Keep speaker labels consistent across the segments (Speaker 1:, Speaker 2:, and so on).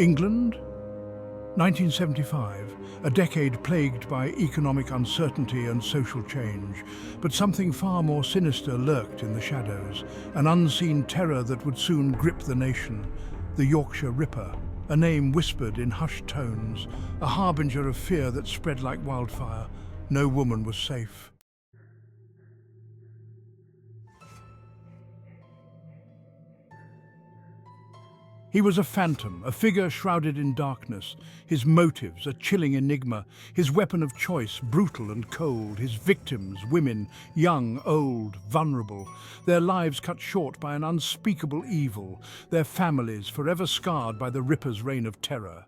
Speaker 1: England? 1975, a decade plagued by economic uncertainty and social change, but something far more sinister lurked in the shadows, an unseen terror that would soon grip the nation, the Yorkshire Ripper, a name whispered in hushed tones, a harbinger of fear that spread like wildfire. No woman was safe. He was a phantom, a figure shrouded in darkness, his motives a chilling enigma, his weapon of choice brutal and cold, his victims women, young, old, vulnerable, their lives cut short by an unspeakable evil, their families forever scarred by the Ripper's reign of terror.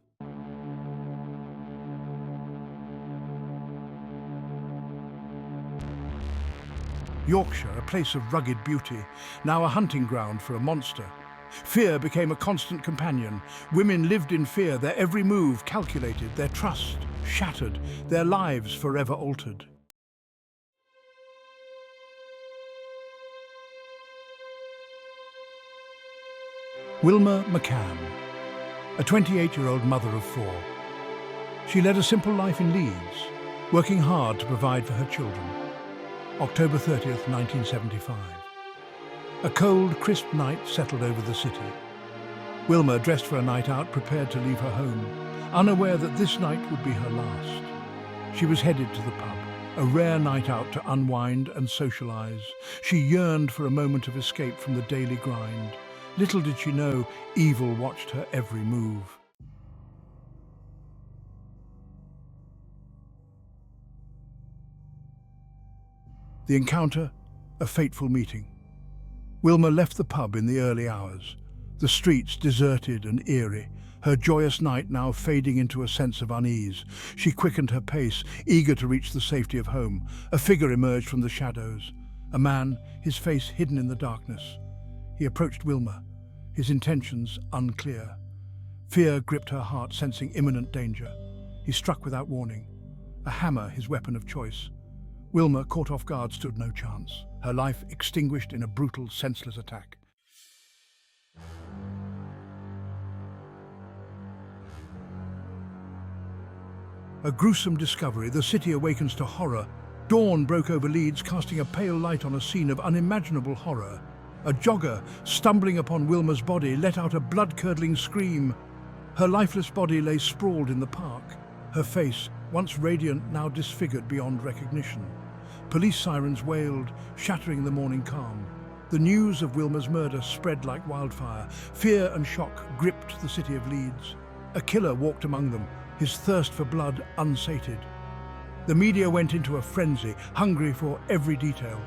Speaker 1: Yorkshire, a place of rugged beauty, now a hunting ground for a monster. Fear became a constant companion. Women lived in fear, their every move calculated, their trust shattered, their lives forever altered. Wilma McCann, a 28-year-old mother of four. She led a simple life in Leeds, working hard to provide for her children. October 30th, 1975. A cold, crisp night settled over the city. Wilma, dressed for a night out, prepared to leave her home, unaware that this night would be her last. She was headed to the pub, a rare night out to unwind and socialise. She yearned for a moment of escape from the daily grind. Little did she know, evil watched her every move. The encounter, a fateful meeting. Wilma left the pub in the early hours, the streets deserted and eerie, her joyous night now fading into a sense of unease. She quickened her pace, eager to reach the safety of home. A figure emerged from the shadows, a man, his face hidden in the darkness. He approached Wilma, his intentions unclear. Fear gripped her heart, sensing imminent danger. He struck without warning, a hammer his weapon of choice. Wilma, caught off guard, stood no chance, her life extinguished in a brutal, senseless attack. A gruesome discovery, the city awakens to horror. Dawn broke over Leeds, casting a pale light on a scene of unimaginable horror. A jogger, stumbling upon Wilma's body, let out a blood-curdling scream. Her lifeless body lay sprawled in the park, her face, once radiant, now disfigured beyond recognition. Police sirens wailed, shattering the morning calm. The news of Wilma's murder spread like wildfire. Fear and shock gripped the city of Leeds. A killer walked among them, his thirst for blood unsated. The media went into a frenzy, hungry for every detail.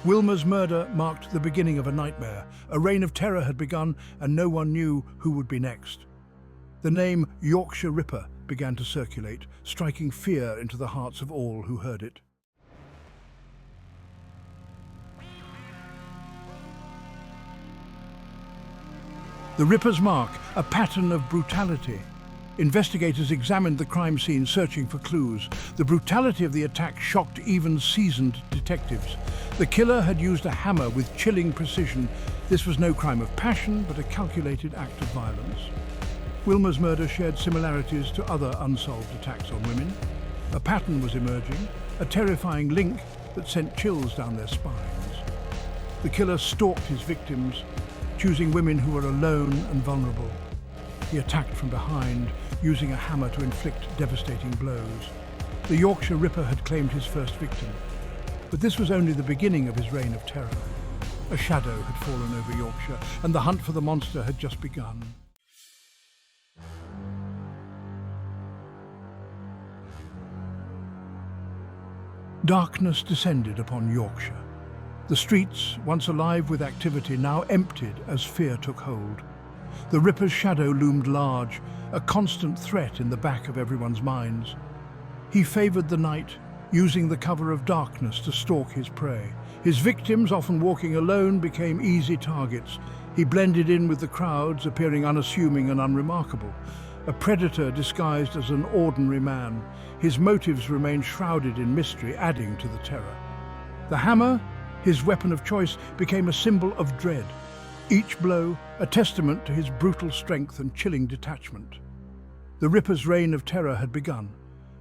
Speaker 1: Wilma's murder marked the beginning of a nightmare. A reign of terror had begun, and no one knew who would be next. The name Yorkshire Ripper began to circulate, striking fear into the hearts of all who heard it. The Ripper's mark, a pattern of brutality. Investigators examined the crime scene, searching for clues. The brutality of the attack shocked even seasoned detectives. The killer had used a hammer with chilling precision. This was no crime of passion, but a calculated act of violence. Wilma's murder shared similarities to other unsolved attacks on women. A pattern was emerging, a terrifying link that sent chills down their spines. The killer stalked his victims, choosing women who were alone and vulnerable. He attacked from behind, using a hammer to inflict devastating blows. The Yorkshire Ripper had claimed his first victim, but this was only the beginning of his reign of terror. A shadow had fallen over Yorkshire, and the hunt for the monster had just begun. Darkness descended upon Yorkshire. The streets, once alive with activity, now emptied as fear took hold. The Ripper's shadow loomed large, a constant threat in the back of everyone's minds. He favoured the night, using the cover of darkness to stalk his prey. His victims, often walking alone, became easy targets. He blended in with the crowds, appearing unassuming and unremarkable. A predator disguised as an ordinary man. His motives remained shrouded in mystery, adding to the terror. The hammer, his weapon of choice, became a symbol of dread. each blow a testament to his brutal strength and chilling detachment. The Ripper's reign of terror had begun,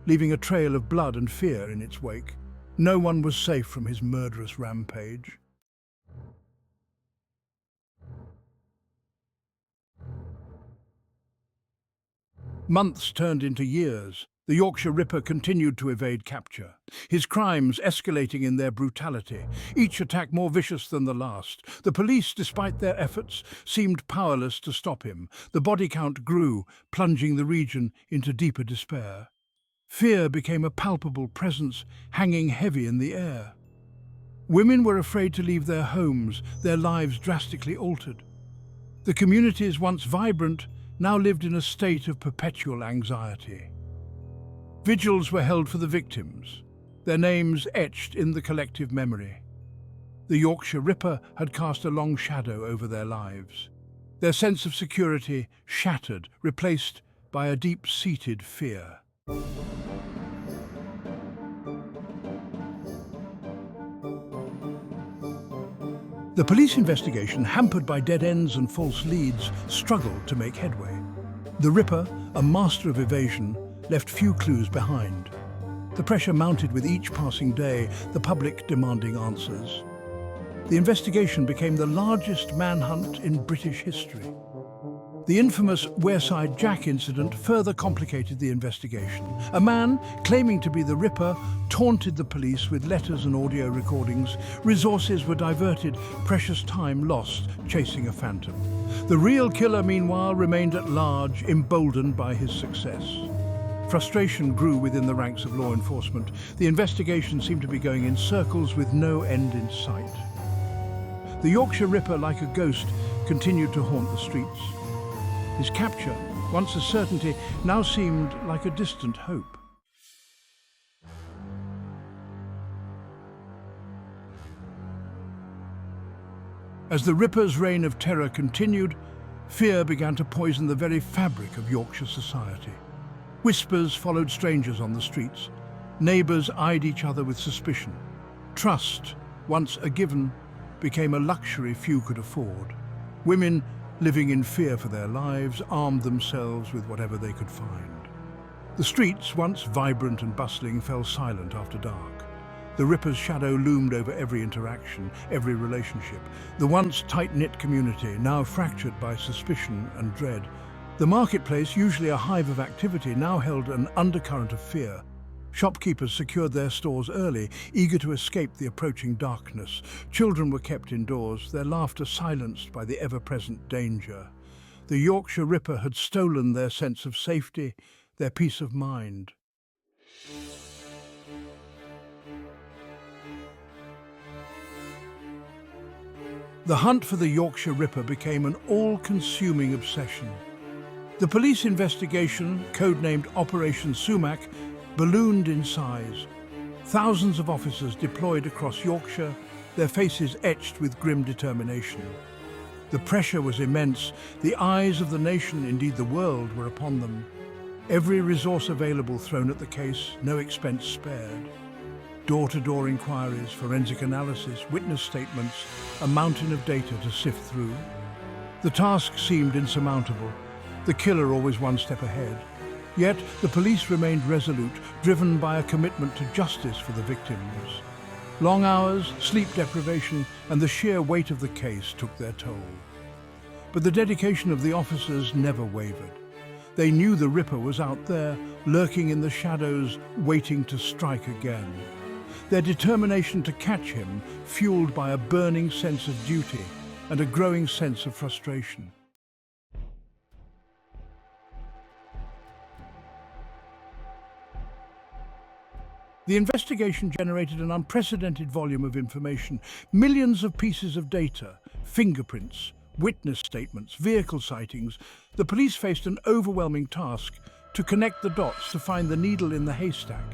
Speaker 1: leaving a trail of blood and fear in its wake. No one was safe from his murderous rampage. Months turned into years. The Yorkshire Ripper continued to evade capture, his crimes escalating in their brutality, each attack more vicious than the last. The police, despite their efforts, seemed powerless to stop him. The body count grew, plunging the region into deeper despair. Fear became a palpable presence, hanging heavy in the air. Women were afraid to leave their homes, their lives drastically altered. The communities, once vibrant, now lived in a state of perpetual anxiety. Vigils were held for the victims, their names etched in the collective memory. The Yorkshire Ripper had cast a long shadow over their lives. Their sense of security shattered, replaced by a deep-seated fear. The police investigation, hampered by dead ends and false leads, struggled to make headway. The Ripper, a master of evasion, left few clues behind. The pressure mounted with each passing day, the public demanding answers. The investigation became the largest manhunt in British history. The infamous Wareside Jack incident further complicated the investigation. A man, claiming to be the Ripper, taunted the police with letters and audio recordings. Resources were diverted, precious time lost chasing a phantom. The real killer, meanwhile, remained at large, emboldened by his success. Frustration grew within the ranks of law enforcement. The investigation seemed to be going in circles with no end in sight. The Yorkshire Ripper, like a ghost, continued to haunt the streets. His capture, once a certainty, now seemed like a distant hope. As the Ripper's reign of terror continued, fear began to poison the very fabric of Yorkshire society. Whispers followed strangers on the streets. Neighbours eyed each other with suspicion. Trust, once a given, became a luxury few could afford. Women, living in fear for their lives, armed themselves with whatever they could find. The streets, once vibrant and bustling, fell silent after dark. The Ripper's shadow loomed over every interaction, every relationship. The once tight-knit community, now fractured by suspicion and dread. The marketplace, usually a hive of activity, now held an undercurrent of fear. Shopkeepers secured their stores early, eager to escape the approaching darkness. Children were kept indoors, their laughter silenced by the ever-present danger. The Yorkshire Ripper had stolen their sense of safety, their peace of mind. The hunt for the Yorkshire Ripper became an all-consuming obsession. The police investigation, codenamed Operation Sumac, ballooned in size. Thousands of officers deployed across Yorkshire, their faces etched with grim determination. The pressure was immense. The eyes of the nation, indeed the world, were upon them. Every resource available thrown at the case, no expense spared. Door-to-door inquiries, forensic analysis, witness statements, a mountain of data to sift through. The task seemed insurmountable, the killer always one step ahead. Yet the police remained resolute, driven by a commitment to justice for the victims. Long hours, sleep deprivation, and the sheer weight of the case took their toll. But the dedication of the officers never wavered. They knew the Ripper was out there, lurking in the shadows, waiting to strike again. Their determination to catch him, fueled by a burning sense of duty and a growing sense of frustration. The investigation generated an unprecedented volume of information, millions of pieces of data, fingerprints, witness statements, vehicle sightings. The police faced an overwhelming task to connect the dots to find the needle in the haystack.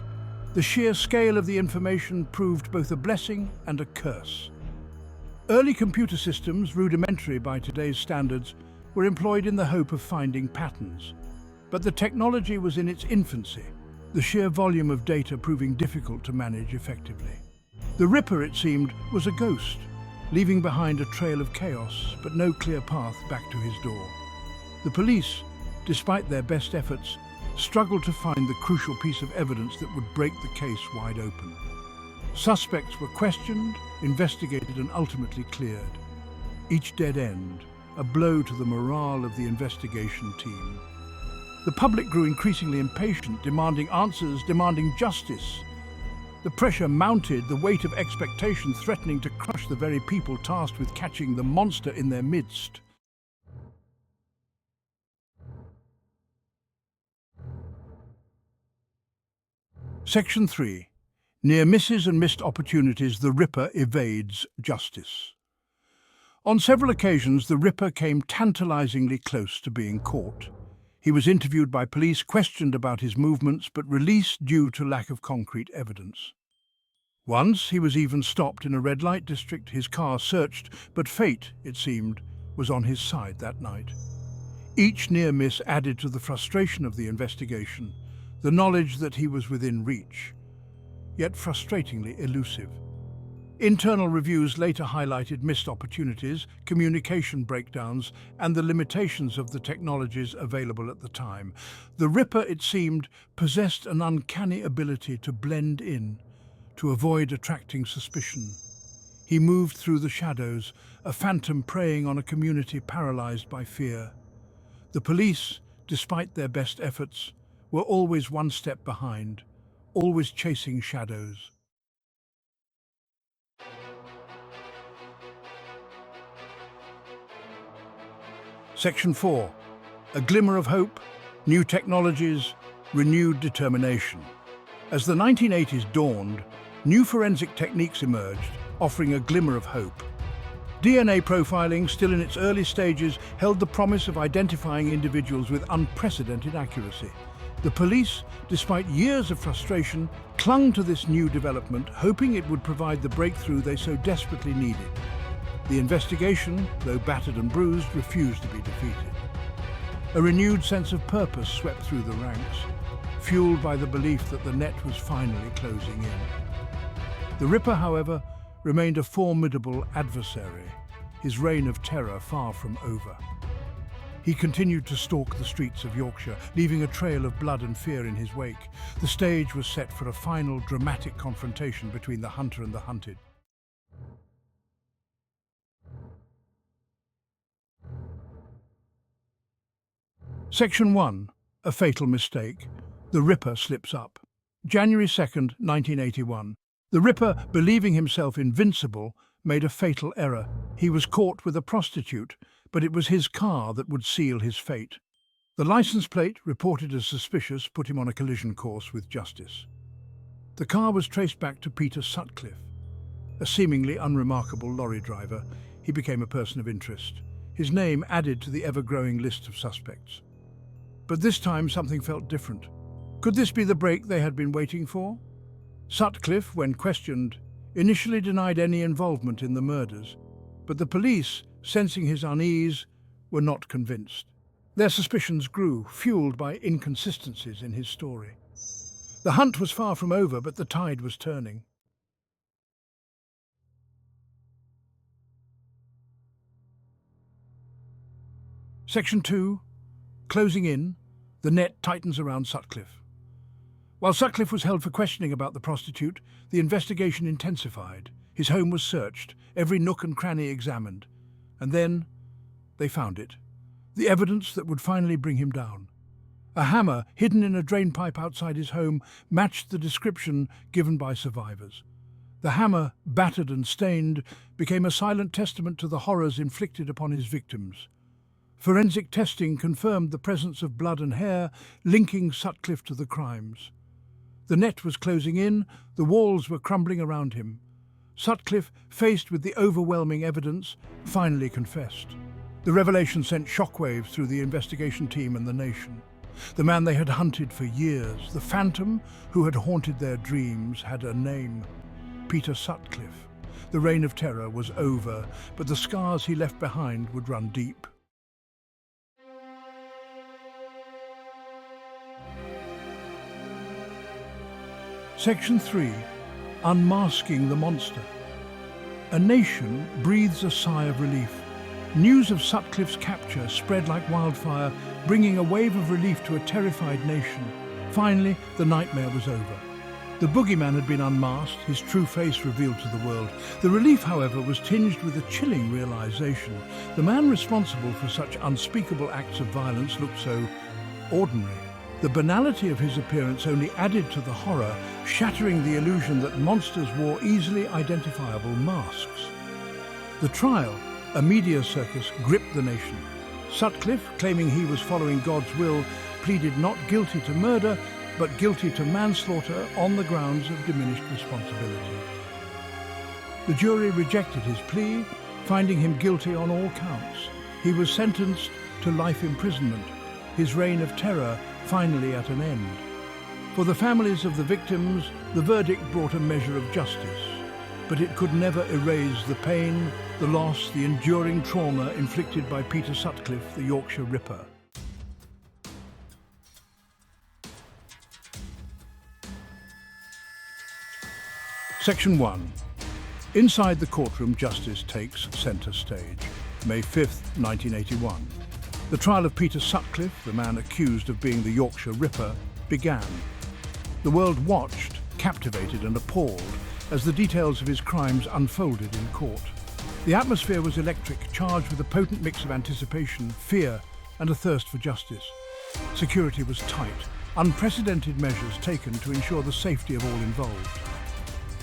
Speaker 1: The sheer scale of the information proved both a blessing and a curse. Early computer systems, rudimentary by today's standards, were employed in the hope of finding patterns. But the technology was in its infancy, the sheer volume of data proving difficult to manage effectively. The Ripper, it seemed, was a ghost, leaving behind a trail of chaos but no clear path back to his door. The police, despite their best efforts, struggled to find the crucial piece of evidence that would break the case wide open. Suspects were questioned, investigated and ultimately cleared. Each dead end, a blow to the morale of the investigation team. The public grew increasingly impatient, demanding answers, demanding justice. The pressure mounted, the weight of expectation threatening to crush the very people tasked with catching the monster in their midst. Section 3. Near misses and missed opportunities, the Ripper evades justice. On several occasions, the Ripper came tantalizingly close to being caught. He was interviewed by police, questioned about his movements, but released due to lack of concrete evidence. Once, he was even stopped in a red light district, his car searched, but fate, it seemed, was on his side that night. Each near miss added to the frustration of the investigation, the knowledge that he was within reach, yet frustratingly elusive. Internal reviews later highlighted missed opportunities, communication breakdowns, and the limitations of the technologies available at the time. The Ripper, it seemed, possessed an uncanny ability to blend in, to avoid attracting suspicion. He moved through the shadows, a phantom preying on a community paralyzed by fear. The police, despite their best efforts, were always one step behind, always chasing shadows. Section 4. A glimmer of hope, new technologies, renewed determination. As the 1980s dawned, new forensic techniques emerged, offering a glimmer of hope. DNA profiling, still in its early stages, held the promise of identifying individuals with unprecedented accuracy. The police, despite years of frustration, clung to this new development, hoping it would provide the breakthrough they so desperately needed. The investigation, though battered and bruised, refused to be defeated. A renewed sense of purpose swept through the ranks, fueled by the belief that the net was finally closing in. The Ripper, however, remained a formidable adversary, his reign of terror far from over. He continued to stalk the streets of Yorkshire, leaving a trail of blood and fear in his wake. The stage was set for a final dramatic confrontation between the hunter and the hunted. Section 1. A fatal mistake. The Ripper slips up. January 2nd, 1981. The Ripper, believing himself invincible, made a fatal error. He was caught with a prostitute, but it was his car that would seal his fate. The license plate, reported as suspicious, put him on a collision course with justice. The car was traced back to Peter Sutcliffe. A seemingly unremarkable lorry driver, he became a person of interest. His name added to the ever-growing list of suspects. But this time something felt different. Could this be the break they had been waiting for? Sutcliffe, when questioned, initially denied any involvement in the murders, but the police, sensing his unease, were not convinced. Their suspicions grew, fueled by inconsistencies in his story. The hunt was far from over, but the tide was turning. Section 2. Closing in, the net tightens around Sutcliffe. While Sutcliffe was held for questioning about the prostitute, the investigation intensified. His home was searched, every nook and cranny examined. And then, they found it. The evidence that would finally bring him down. A hammer, hidden in a drainpipe outside his home, matched the description given by survivors. The hammer, battered and stained, became a silent testament to the horrors inflicted upon his victims. Forensic testing confirmed the presence of blood and hair, linking Sutcliffe to the crimes. The net was closing in, the walls were crumbling around him. Sutcliffe, faced with the overwhelming evidence, finally confessed. The revelation sent shockwaves through the investigation team and the nation. The man they had hunted for years, the phantom who had haunted their dreams, had a name: Peter Sutcliffe. The reign of terror was over, but the scars he left behind would run deep. Section 3. Unmasking the monster. A nation breathes a sigh of relief. News of Sutcliffe's capture spread like wildfire, bringing a wave of relief to a terrified nation. Finally, the nightmare was over. The Boogeyman had been unmasked, his true face revealed to the world. The relief, however, was tinged with a chilling realization. The man responsible for such unspeakable acts of violence looked so ordinary. The banality of his appearance only added to the horror, shattering the illusion that monsters wore easily identifiable masks. The trial, a media circus, gripped the nation. Sutcliffe, claiming he was following God's will, pleaded not guilty to murder, but guilty to manslaughter on the grounds of diminished responsibility. The jury rejected his plea, finding him guilty on all counts. He was sentenced to life imprisonment, his reign of terror finally at an end. For the families of the victims, the verdict brought a measure of justice, but it could never erase the pain, the loss, the enduring trauma inflicted by Peter Sutcliffe, the Yorkshire Ripper. Section 1. Inside the courtroom, justice takes centre stage. May 5th, 1981. The trial of Peter Sutcliffe, the man accused of being the Yorkshire Ripper, began. The world watched, captivated and appalled, as the details of his crimes unfolded in court. The atmosphere was electric, charged with a potent mix of anticipation, fear, and a thirst for justice. Security was tight, unprecedented measures taken to ensure the safety of all involved.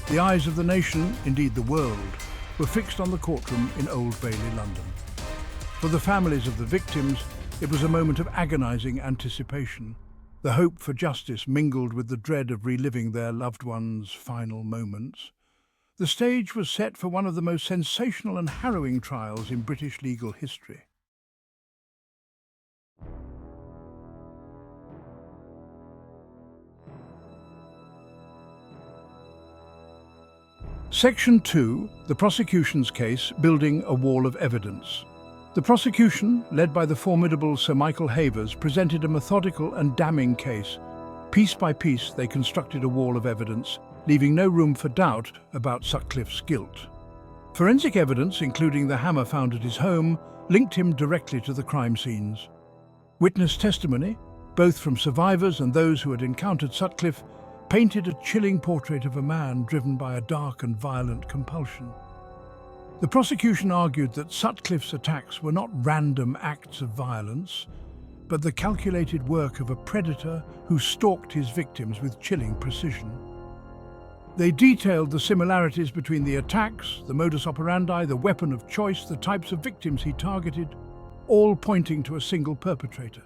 Speaker 1: The eyes of the nation, indeed the world, were fixed on the courtroom in Old Bailey, London. For the families of the victims, it was a moment of agonizing anticipation. The hope for justice mingled with the dread of reliving their loved ones' final moments. The stage was set for one of the most sensational and harrowing trials in British legal history. Section 2, the prosecution's case, building a wall of evidence. The prosecution, led by the formidable Sir Michael Havers, presented a methodical and damning case. Piece by piece, they constructed a wall of evidence, leaving no room for doubt about Sutcliffe's guilt. Forensic evidence, including the hammer found at his home, linked him directly to the crime scenes. Witness testimony, both from survivors and those who had encountered Sutcliffe, painted a chilling portrait of a man driven by a dark and violent compulsion. The prosecution argued that Sutcliffe's attacks were not random acts of violence, but the calculated work of a predator who stalked his victims with chilling precision. They detailed the similarities between the attacks, the modus operandi, the weapon of choice, the types of victims he targeted, all pointing to a single perpetrator.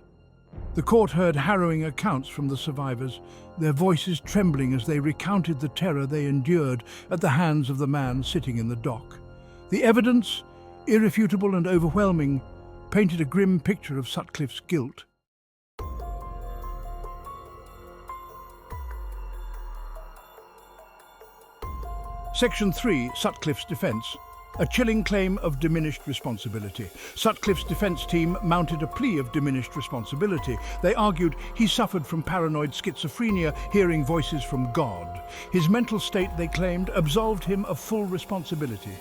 Speaker 1: The court heard harrowing accounts from the survivors, their voices trembling as they recounted the terror they endured at the hands of the man sitting in the dock. The evidence, irrefutable and overwhelming, painted a grim picture of Sutcliffe's guilt. Section 3, Sutcliffe's defence. A chilling claim of diminished responsibility. Sutcliffe's defence team mounted a plea of diminished responsibility. They argued he suffered from paranoid schizophrenia, hearing voices from God. His mental state, they claimed, absolved him of full responsibility.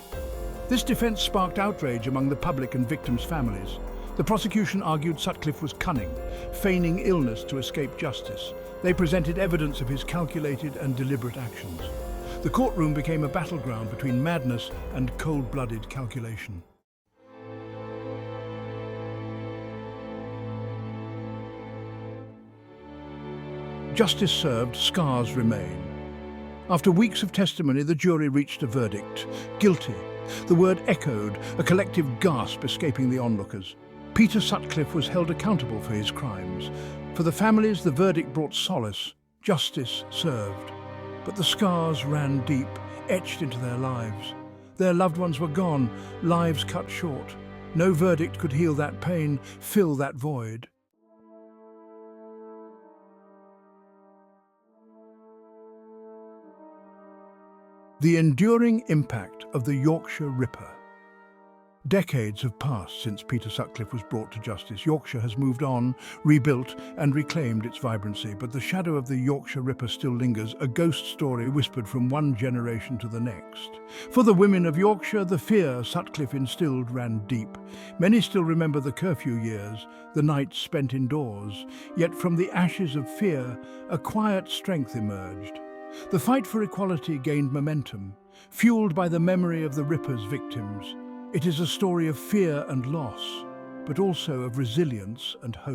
Speaker 1: This defence sparked outrage among the public and victims' families. The prosecution argued Sutcliffe was cunning, feigning illness to escape justice. They presented evidence of his calculated and deliberate actions. The courtroom became a battleground between madness and cold-blooded calculation. Justice served, scars remain. After weeks of testimony, the jury reached a verdict. Guilty. The word echoed, a collective gasp escaping the onlookers. Peter Sutcliffe was held accountable for his crimes. For the families, the verdict brought solace. Justice served. But the scars ran deep, etched into their lives. Their loved ones were gone, lives cut short. No verdict could heal that pain, fill that void. The enduring impact of the Yorkshire Ripper. Decades have passed since Peter Sutcliffe was brought to justice. Yorkshire has moved on, rebuilt and reclaimed its vibrancy, but the shadow of the Yorkshire Ripper still lingers, a ghost story whispered from one generation to the next. For the women of Yorkshire, the fear Sutcliffe instilled ran deep. Many still remember the curfew years, the nights spent indoors, yet from the ashes of fear, a quiet strength emerged. The fight for equality gained momentum, fueled by the memory of the Ripper's victims. It is a story of fear and loss, but also of resilience and hope.